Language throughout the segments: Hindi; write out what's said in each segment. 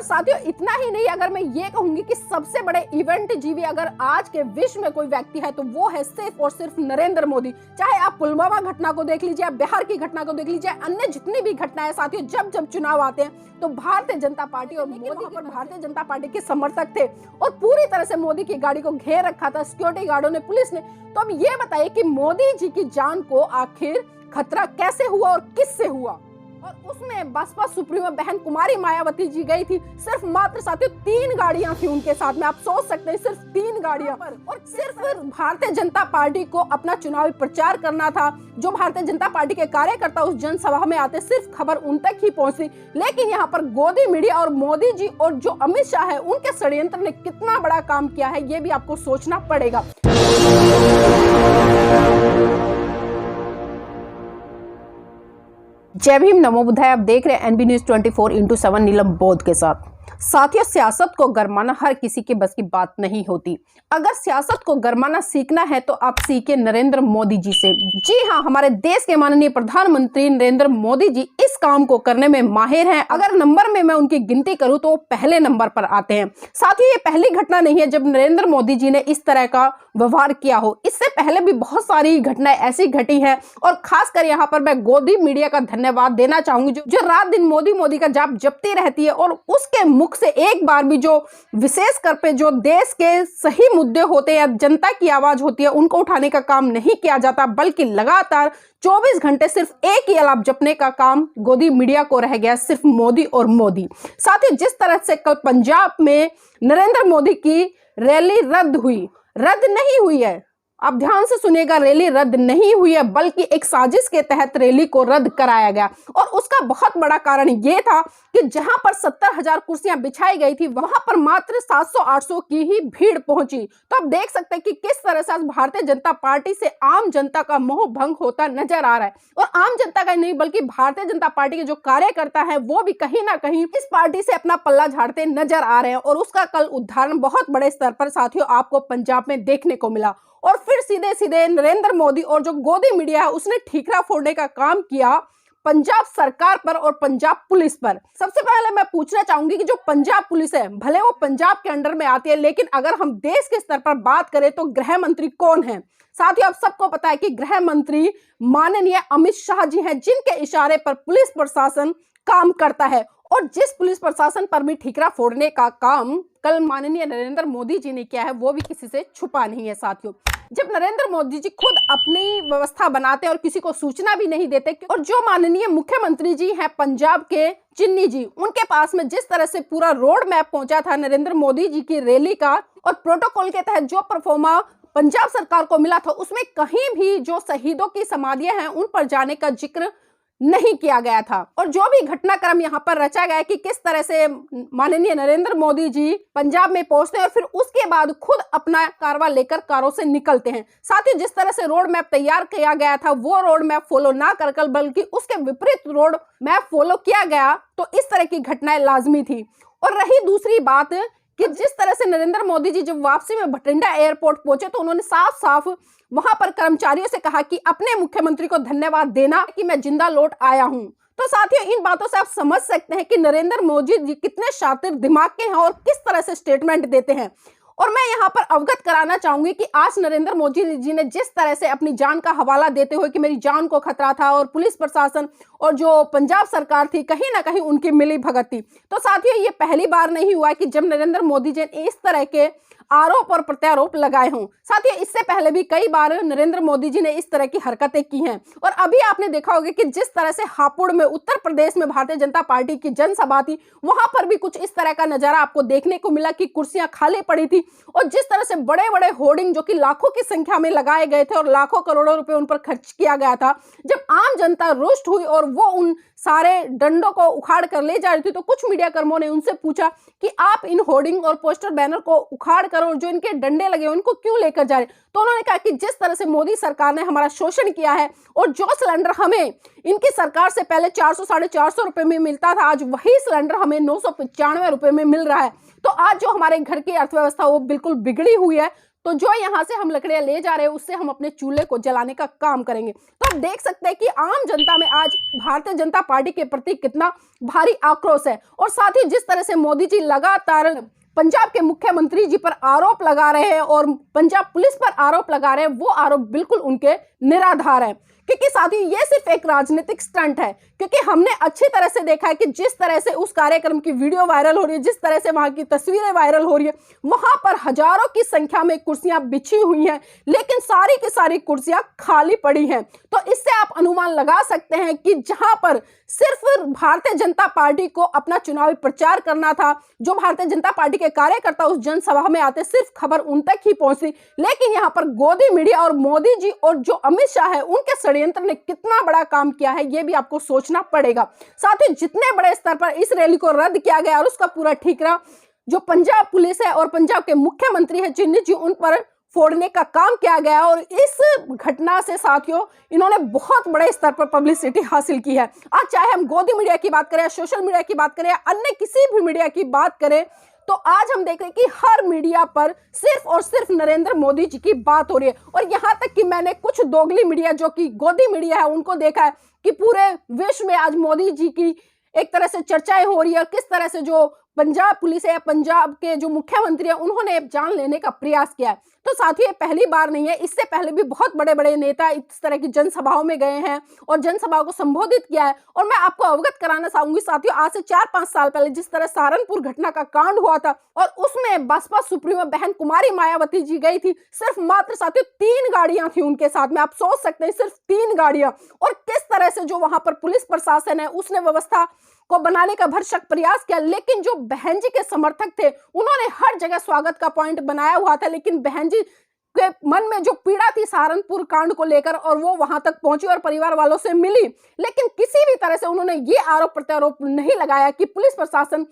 साथियों इतना ही नहीं, अगर मैं ये कहूंगी कि सबसे बड़े इवेंट जीवी अगर आज के विश्व में कोई व्यक्ति है तो वो है सिर्फ और सिर्फ नरेंद्र मोदी। चाहे आप पुलवामा घटना को देख लीजिए, आप बिहार की घटना को देख लीजिए, अन्य जितनी भी घटनाएं साथियों, जब जब चुनाव आते हैं तो भारतीय जनता पार्टी और मोदी पर भारतीय जनता पार्टी के समर्थक थे और पूरी तरह से मोदी की गाड़ी को घेर रखा था सिक्योरिटी गार्डों ने, पुलिस ने। तो अब ये बताइए कि मोदी जी की जान को आखिर खतरा कैसे हुआ और किससे हुआ? और उसमें बसपा सुप्रीमो बहन कुमारी मायावती जी गई थी, सिर्फ मात्र साथियों 3 गाड़ियां थी उनके साथ में। आप सोच सकते हैं सिर्फ 3 गाड़ियां पर, और सिर्फ भारतीय जनता पार्टी को अपना चुनावी प्रचार करना था। जो भारतीय जनता पार्टी के कार्यकर्ता उस जनसभा में आते सिर्फ खबर उन तक ही पहुंचती, लेकिन यहाँ पर गोदी मीडिया और मोदी जी और जो अमित शाह है उनके षड्यंत्र ने कितना बड़ा काम किया है ये भी आपको सोचना पड़ेगा। जय भीम, नमो बुद्धाय। आप देख रहे हैं एनबी न्यूज 24/7 नीलम बोध के साथ। साथियों, सियासत को गरमाना हर किसी के बस की बात नहीं होती। अगर सियासत को गरमाना सीखना है तो आप सीखे नरेंद्र मोदी जी से। जी हाँ, हमारे देश के माननीय प्रधानमंत्री नरेंद्र मोदी जी इस काम को करने में माहिर हैं। अगर नंबर में मैं उनकी गिनती करूं तो वो पहले नंबर पर आते हैं। साथियों, ये पहली घटना नहीं है जब नरेंद्र मोदी जी ने इस तरह का व्यवहार किया हो। इससे पहले भी बहुत सारी घटनाएं ऐसी घटी हैं और खासकर यहाँ पर मैं गोदी मीडिया का धन्यवाद देना चाहूंगी जो रात दिन मोदी का जाप जपती रहती है और उसके मुख से एक बार भी जो विशेष कर पे जो देश के सही मुद्दे होते हैं या जनता की आवाज होती है उनको उठाने का काम नहीं किया जाता, बल्कि लगातार 24 घंटे सिर्फ एक ही अलाप जपने का काम गोदी मीडिया को रह गया, सिर्फ मोदी और मोदी। साथ ही जिस तरह से कल पंजाब में नरेंद्र मोदी की रैली रद्द नहीं हुई है, आप ध्यान से सुनिएगा, रैली रद्द नहीं हुई है बल्कि एक साजिश के तहत रैली को रद्द कराया गया। और उसका बहुत बड़ा कारण ये था कि जहां पर 70,000 कुर्सियां बिछाई गई थी वहां पर मात्र 700-800 की ही भीड़ पहुंची। तो आप देख सकते हैं कि किस तरह से भारतीय जनता पार्टी से आम जनता का मोह भंग होता नजर आ रहा है। और आम जनता का नहीं बल्कि भारतीय जनता पार्टी के जो कार्यकर्ता है वो भी कहीं ना कहीं इस पार्टी से अपना पल्ला झाड़ते नजर आ रहे हैं। और उसका कल उदाहरण बहुत बड़े स्तर पर साथियों आपको पंजाब में देखने को मिला। और फिर सीधे सीधे नरेंद्र मोदी और जो गोदी मीडिया है उसने ठीकरा फोड़ने का काम किया पंजाब सरकार पर और पंजाब पुलिस पर। सबसे पहले मैं पूछना चाहूंगी कि जो पंजाब पुलिस है, भले वो पंजाब के अंडर में आती है, लेकिन अगर हम देश के स्तर पर बात करें तो गृह मंत्री कौन है? साथियों, आप सबको पता है कि गृह मंत्री माननीय अमित शाह जी हैं, जिनके इशारे पर पुलिस प्रशासन काम करता है। और जिस पुलिस प्रशासन पर भी ठीकरा फोड़ने का काम कल माननीय नरेंद्र मोदी जी ने किया है वो भी किसी से छुपा नहीं है। साथियों, जब नरेंद्र मोदी जी खुद अपनी व्यवस्था बनाते हैं और किसी को सूचना भी नहीं देते, और जो माननीय मुख्यमंत्री जी हैं पंजाब के चिन्नी जी, उनके पास में जिस तरह से पूरा रोड मैप पहुंचा था नरेंद्र मोदी जी की रैली का और प्रोटोकॉल के तहत जो परफॉर्मा पंजाब सरकार को मिला था, उसमें कहीं भी जो शहीदों की समाधियां हैं उन पर जाने का जिक्र नहीं किया गया था। और जो भी घटनाक्रम यहाँ पर रचा गया कि किस तरह से माननीय नरेंद्र मोदी जी पंजाब में पहुंचते हैं और फिर उसके बाद खुद अपना कारवा लेकर कारों से निकलते हैं। साथ ही जिस तरह से रोड मैप तैयार किया गया था वो रोड मैप फॉलो ना कर बल्कि उसके विपरीत रोड मैप फॉलो किया गया, तो इस तरह की घटनाएं लाजमी थी। और रही दूसरी बात कि जिस तरह से नरेंद्र मोदी जी जब वापसी में भटिंडा एयरपोर्ट पहुंचे तो उन्होंने साफ साफ वहां पर कर्मचारियों से कहा कि अपने मुख्यमंत्री को धन्यवाद देना कि मैं जिंदा लौट आया हूं। तो साथियों, इन बातों से आप समझ सकते हैं कि नरेंद्र मोदी जी कितने शातिर दिमाग के हैं और किस तरह से स्टेटमेंट देते हैं। और मैं यहाँ पर अवगत कराना चाहूंगी कि आज नरेंद्र मोदी जी ने जिस तरह से अपनी जान का हवाला देते हुए कि मेरी जान को खतरा था और पुलिस प्रशासन और जो पंजाब सरकार थी कहीं ना कहीं उनकी मिली भगत थी। तो साथियों, ये पहली बार नहीं हुआ कि जब नरेंद्र मोदी जी ने इस तरह के आरोप और प्रत्यारोप लगाए हों। साथियों, इससे पहले भी कई बार नरेंद्र मोदी जी ने इस तरह की हरकतें की हैं। और अभी आपने देखा होगा कि जिस तरह से हापुड़ में उत्तर प्रदेश में भारतीय जनता पार्टी की जनसभा थी वहां पर भी कुछ इस तरह का नजारा आपको देखने को मिला कि कुर्सियां खाली पड़ी थी और जिस तरह से बड़े बड़े होर्डिंग जो कि लाखों की संख्या में लगाए गए थे और लाखों करोड़ों रुपए उन पर खर्च किया गया था, जब आम जनता रुष्ट हुई और वो उन सारे डंडों को उखाड़ कर ले जा रही थी तो कुछ मीडिया कर्मियों ने उनसे पूछा कि आप इन होर्डिंग और पोस्टर बैनर को उखाड़ कर और जो इनके डंडे लगे उनको क्यों लेकर जा रहे? तो उन्होंने कहा कि जिस तरह से मोदी सरकार ने हमारा शोषण किया है और जो सिलेंडर हमें इनकी सरकार से पहले 400-450 रुपए में मिलता था, आज वही सिलेंडर हमें 995 रुपए में मिल रहा है। तो आज जो हमारे घर की अर्थव्यवस्था वो बिल्कुल बिगड़ी हुई है। तो जो यहाँ से हम लकड़ियां ले जा रहे हैं उससे हम अपने चूल्हे को जलाने का काम करेंगे। तो आप देख सकते हैं कि आम जनता में आज भारतीय जनता पार्टी के प्रति कितना भारी आक्रोश है। और साथ ही जिस तरह से मोदी जी लगातार पंजाब के मुख्यमंत्री जी पर आरोप लगा रहे हैं और पंजाब पुलिस पर आरोप लगा रहे हैं, वो आरोप बिल्कुल उनके निराधार है। क्योंकि साथियों ये सिर्फ एक राजनीतिक स्टंट है, क्योंकि हमने अच्छी तरह से देखा है कि जिस तरह से उस कार्यक्रम की वीडियो वायरल हो रही है, जिस तरह से वहां की तस्वीरें वायरल हो रही है, वहां पर हजारों की संख्या में कुर्सियां बिछी हुई हैं, लेकिन सारी की सारी कुर्सियां खाली पड़ी हैं। तो इससे आप अनुमान लगा सकते हैं कि जहां पर सिर्फ भारतीय जनता पार्टी को अपना चुनावी प्रचार करना था, जो भारतीय जनता पार्टी के कार्यकर्ता उस जनसभा में आते सिर्फ खबर उन तक ही पहुंचती, लेकिन यहां पर गोदी मीडिया और मोदी जी और जो अमित शाह है उनके षड्यंत्र ने कितना बड़ा काम किया है ये भी आपको सोचना पड़ेगा। साथ ही जितने बड़े स्तर पर इस रैली को रद्द किया गया और उसका पूरा ठीकरा जो पंजाब पुलिस है और पंजाब के मुख्यमंत्री है चिन्नी जी उन पर फोड़ने का काम किया गया। और इस घटना से साथियों इन्होंने बहुत बड़े स्तर पर पब्लिसिटी हासिल की है। आज चाहे हम गोदी मीडिया की बात करें, सोशल मीडिया की बात करें, अन्य किसी भी मीडिया की बात करें, तो आज हम देख रहे हैं कि हर मीडिया पर सिर्फ और सिर्फ नरेंद्र मोदी जी की बात हो रही है। और यहां तक कि मैंने कुछ दोगली मीडिया जो कि गोदी मीडिया है उनको देखा है कि पूरे विश्व में आज मोदी जी की एक तरह से चर्चाएं हो रही है। किस तरह से जो पंजाब पुलिस है या पंजाब के जो मुख्यमंत्री है उन्होंने जान लेने का प्रयास किया है। तो साथियों ये पहली बार नहीं है, इससे पहले भी बहुत बड़े बड़े नेता इस तरह की जनसभाओं में गए हैं और जनसभाओं को संबोधित किया है। और मैं आपको अवगत कराना चाहूंगी साथियों, आज से 4-5 साल पहले जिस तरह सहारनपुर घटना का कांड हुआ था और उसमें बसपा सुप्रीमो बहन कुमारी मायावती जी गई थी, सिर्फ मात्र साथियों 3 गाड़ियां थी उनके साथ में। आप सोच सकते हैं सिर्फ 3 गाड़ियां, और किस तरह से जो वहां पर पुलिस प्रशासन है उसने व्यवस्था को बनाने का भरसक प्रयास किया। लेकिन जो बहन जी के समर्थक थे उन्होंने हर जगह स्वागत का पॉइंट बनाया हुआ था, लेकिन बहन जी के मन में जो पीड़ा थी सहारनपुर कांड को लेकर और वो वहां तक पहुंची और परिवार वालों से मिली, लेकिन किसी भी तरह से उन्होंने ये आरोप प्रत्यारोप नहीं लगाया कि पुलिस प्रशासन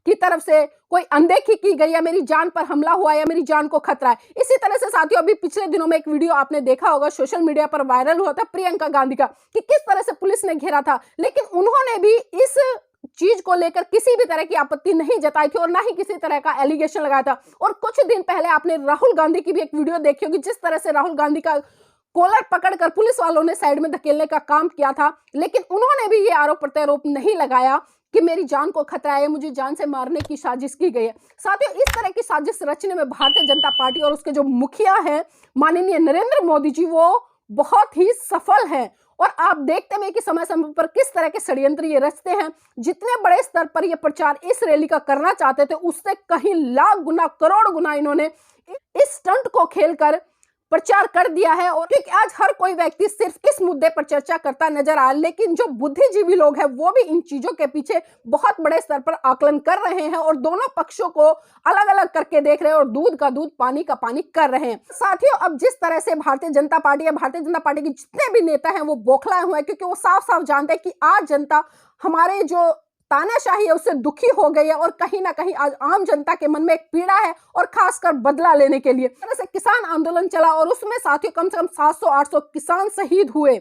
की तरफ से कोई अनदेखी की गई या मेरी जान पर हमला हुआ या मेरी जान को खतरा है। इसी तरह से साथियों अभी पिछले दिनों में एक वीडियो आपने देखा होगा सोशल मीडिया पर वायरल हुआ था प्रियंका गांधी का, कि किस तरह से पुलिस ने घेरा था, लेकिन उन्होंने भी इस चीज को लेकर किसी भी तरह की आपत्ति नहीं जताई थी और ना ही किसी तरह का एलिगेशन लगाया था। और कुछ दिन पहले आपने राहुल गांधी की भी एक वीडियो देखी होगी, जिस तरह से राहुल गांधी का कॉलर पकड़कर पुलिस वालों ने साइड में धकेलने का काम किया था, लेकिन उन्होंने भी ये आरोप प्रत्यारोप नहीं लगाया कि मेरी जान को खतरा है, मुझे जान से मारने की साजिश की गई है। साथियों इस तरह की साजिश रचने में भारतीय जनता पार्टी और उसके जो मुखिया है माननीय नरेंद्र मोदी जी वो बहुत ही सफल है। और आप देखते हैं कि समय समय पर किस तरह के षड्यंत्र ये रचते हैं। जितने बड़े स्तर पर ये प्रचार इस रैली का करना चाहते थे उससे कहीं लाख गुना करोड़ गुना इन्होंने इस स्टंट को खेलकर प्रचार कर दिया है। और क्योंकि आज हर कोई व्यक्ति सिर्फ इस मुद्दे पर चर्चा करता नजर आ, लेकिन जो बुद्धिजीवी लोग हैं वो भी इन चीजों के पीछे बहुत बड़े स्तर पर आकलन कर रहे हैं और दोनों पक्षों को अलग अलग करके देख रहे हैं और दूध का दूध पानी का पानी कर रहे हैं। साथियों अब जिस तरह से भारतीय जनता पार्टी या भारतीय जनता पार्टी के जितने भी नेता हैं वो बौखलाए हुए हैं, क्योंकि वो साफ साफ जानते हैं कि आज जनता हमारे जो तानाशाही है उससे दुखी हो गई है और कहीं ना कहीं आज आम जनता के मन में एक पीड़ा है और खासकर बदला लेने के लिए तरह से किसान आंदोलन चला और उसमें साथियों कम से कम 700-800 किसान शहीद हुए,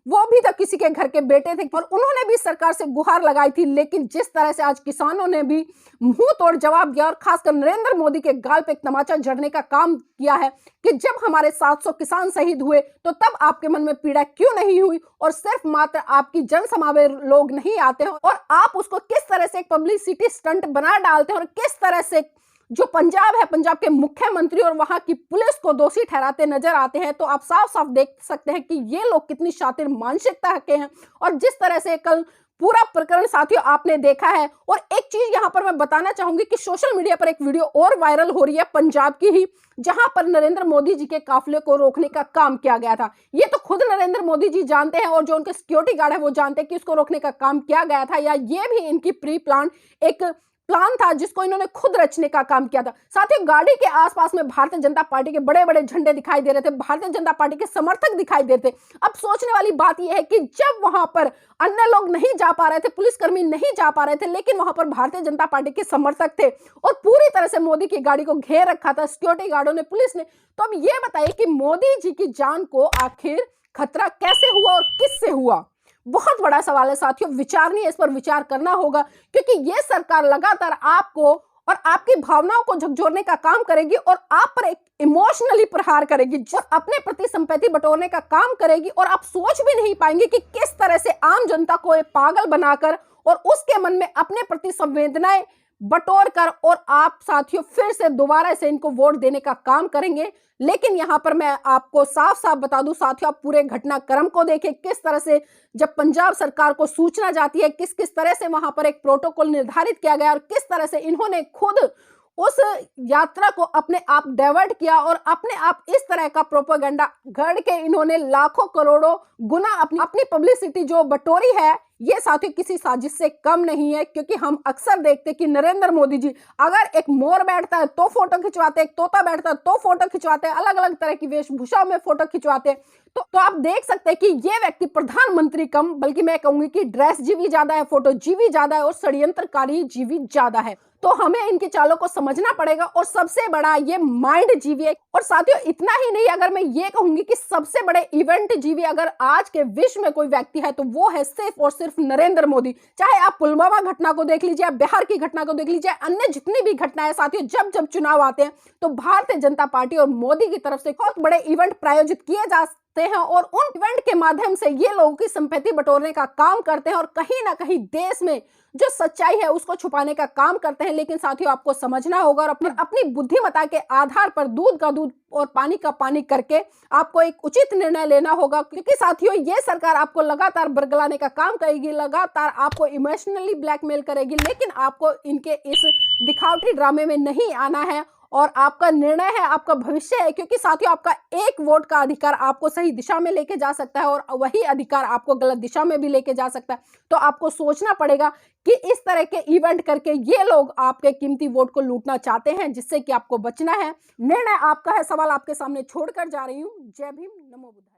वो भी तो किसी के घर के बेटे थे और उन्होंने भी सरकार से गुहार लगाई थी। लेकिन जिस तरह से आज किसानों ने भी मुंह तोड़ जवाब दिया और खासकर नरेंद्र मोदी के गाल पे एक तमाचा जड़ने का काम किया है कि जब हमारे 700 किसान शहीद हुए तो तब आपके मन में पीड़ा क्यों नहीं हुई, और सिर्फ मात्र आपकी जनसभा में लोग नहीं आते हैं और आप उसको किस तरह से एक पब्लिसिटी स्टंट बना डालते हैं और किस तरह से जो पंजाब है, पंजाब के मुख्यमंत्री और वहां की पुलिस को दोषी ठहराते नजर आते हैं। तो आप साफ साफ देख सकते हैं कि ये लोग कितनी शातिर मानसिकता के हैं। और जिस तरह से कल पूरा प्रकरण साथियों आपने देखा है। और एक चीज यहां पर मैं बताना चाहूंगी कि सोशल मीडिया पर एक वीडियो और वायरल हो रही है पंजाब की ही, जहां पर नरेंद्र मोदी जी के काफिले को रोकने का काम किया गया था। ये तो खुद नरेंद्र मोदी जी जानते हैं और जो उनके सिक्योरिटी गार्ड है वो जानते हैं कि उसको रोकने का काम किया गया था या ये भी इनकी प्री प्लान एक प्लान था जिसको इन्होंने खुद रचने का काम किया था। साथ ही गाड़ी के आसपास में भारतीय जनता पार्टी के बड़े बड़े झंडे दिखाई दे रहे थे, भारतीय जनता पार्टी के समर्थक दिखाई देते। अब सोचने वाली बात यह है कि जब वहां पर अन्य लोग नहीं जा पा रहे थे, पुलिसकर्मी नहीं जा पा रहे थे, लेकिन वहां पर भारतीय जनता पार्टी के समर्थक थे और पूरी तरह से मोदी की गाड़ी को घेर रखा था सिक्योरिटी गार्डों ने, पुलिस ने। तो अब ये बताइए कि मोदी जी की जान को आखिर खतरा कैसे हुआ और किससे हुआ? बहुत बड़ा सवाल है साथियों, विचारणीय, इस पर विचार करना होगा, क्योंकि ये सरकार लगातार आपको और आपकी भावनाओं को झकझोरने का काम करेगी और आप पर एक इमोशनली प्रहार करेगी, जो अपने प्रति संपत्ति बटोरने का काम करेगी। और आप सोच भी नहीं पाएंगे कि किस तरह से आम जनता को एक पागल बनाकर और उसके मन में अपने प्रति संवेदनाएं बटोर कर और आप साथियों फिर से दोबारा से इनको वोट देने का काम करेंगे। लेकिन यहां पर मैं आपको साफ साफ बता दूं साथियों, आप पूरे घटनाक्रम को देखें, किस तरह से जब पंजाब सरकार को सूचना जाती है, किस किस तरह से वहां पर एक प्रोटोकॉल निर्धारित किया गया और किस तरह से इन्होंने खुद उस यात्रा को अपने आप डाइवर्ट किया और अपने आप इस तरह का प्रोपेगेंडा गढ़ के इन्होंने लाखों करोड़ों गुना अपनी पब्लिसिटी जो बटोरी है, ये साथियों किसी साजिश से कम नहीं है। क्योंकि हम अक्सर देखते कि नरेंद्र मोदी जी अगर एक मोर बैठता है तो फोटो खिंचवाते, एक तोता बैठता है तो फोटो खिंचवाते, अलग अलग तरह की वेशभूषा में फोटो खिंचवाते। तो आप देख सकते हैं कि ये व्यक्ति प्रधानमंत्री कम, बल्कि मैं कहूंगी कि ड्रेस जीवी ज्यादा है, फोटो जीवी ज्यादा है और षड्यंत्रकारी जीवी ज्यादा है। तो हमें इनकी चालों को समझना पड़ेगा और सबसे बड़ा ये माइंड जीवी है। और साथियों इतना ही नहीं, अगर मैं ये कहूंगी कि सबसे बड़े इवेंट जीवी अगर आज के विश्व में कोई व्यक्ति है तो वो है सिर्फ और सिर्फ नरेंद्र मोदी। चाहे आप पुलवामा घटना को देख लीजिए, बिहार की घटना को देख लीजिए, अन्य जितनी भी घटनाएं साथियों, जब जब चुनाव आते हैं तो भारतीय जनता पार्टी और मोदी की तरफ से बहुत बड़े इवेंट प्रायोजित किए जाते हैं और उन इवेंट के माध्यम से ये लोगों की संपत्ति बटोरने का काम करते हैं और कहीं ना कहीं देश में जो सच्चाई है उसको छुपाने का काम करते हैं। लेकिन साथियों आपको समझना होगा और अपनी बुद्धिमत्ता के आधार पर दूध का दूध और पानी का पानी करके आपको एक उचित निर्णय लेना होगा। क्योंकि साथियों ये सरकार आपको लगातार बरगलाने का काम करेगी, लगातार आपको इमोशनली ब्लैकमेल करेगी, लेकिन आपको इनके इस दिखावटी ड्रामे में नहीं आना है और आपका निर्णय है, आपका भविष्य है। क्योंकि साथियों आपका एक वोट का अधिकार आपको सही दिशा में लेके जा सकता है और वही अधिकार आपको गलत दिशा में भी लेके जा सकता है। तो आपको सोचना पड़ेगा कि इस तरह के इवेंट करके ये लोग आपके कीमती वोट को लूटना चाहते हैं, जिससे कि आपको बचना है। निर्णय आपका है, सवाल आपके सामने छोड़कर जा रही हूं। जय भीम, नमो बुद्धाय।